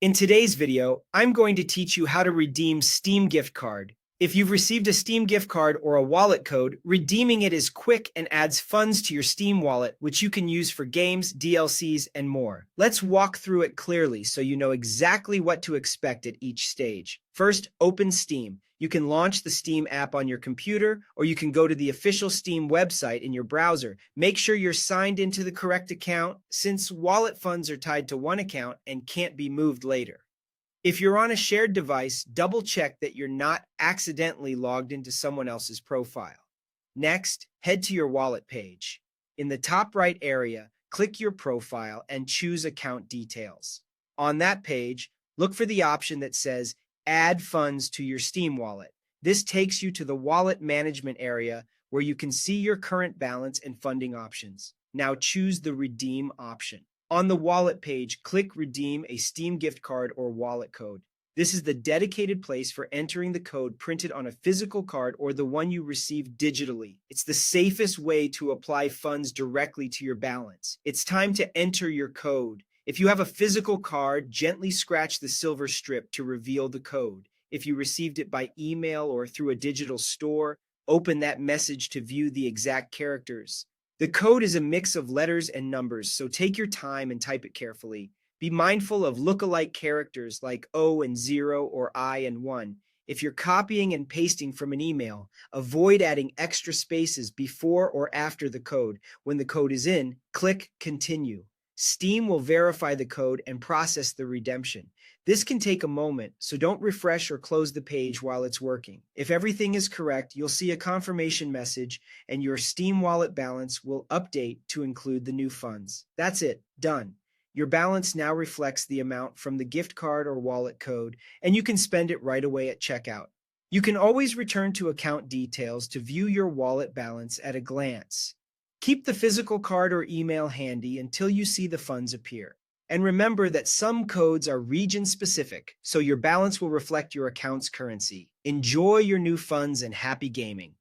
In today's video, I'm going to teach you how to redeem Steam gift card. If you've received a Steam gift card or a wallet code, redeeming it is quick and adds funds to your Steam wallet, which you can use for games, DLCs, and more. Let's walk through it clearly so you know exactly what to expect at each stage. First, open Steam. You can launch the Steam app on your computer, or you can go to the official Steam website in your browser. Make sure you're signed into the correct account, since wallet funds are tied to one account and can't be moved later. If you're on a shared device, double check that you're not accidentally logged into someone else's profile. Next, head to your wallet page. In the top right area, click your profile and choose account details. On that page, look for the option that says Add funds to your Steam wallet. This takes you to the wallet management area where you can see your current balance and funding options. Now choose the Redeem option. On the wallet page, click Redeem a Steam gift card or wallet code. This is the dedicated place for entering the code printed on a physical card or the one you received digitally. It's the safest way to apply funds directly to your balance. It's time to enter your code. If you have a physical card, gently scratch the silver strip to reveal the code. If you received it by email or through a digital store, open that message to view the exact characters. The code is a mix of letters and numbers, so take your time and type it carefully. Be mindful of look-alike characters like O and 0 or I and 1. If you're copying and pasting from an email, avoid adding extra spaces before or after the code. When the code is in, click Continue. Steam will verify the code and process the redemption. This can take a moment, so don't refresh or close the page while it's working. If everything is correct, you'll see a confirmation message and your Steam wallet balance will update to include the new funds. That's it, done. Your balance now reflects the amount from the gift card or wallet code, and you can spend it right away at checkout. You can always return to account details to view your wallet balance at a glance. Keep the physical card or email handy until you see the funds appear. And remember that some codes are region-specific, so your balance will reflect your account's currency. Enjoy your new funds and happy gaming.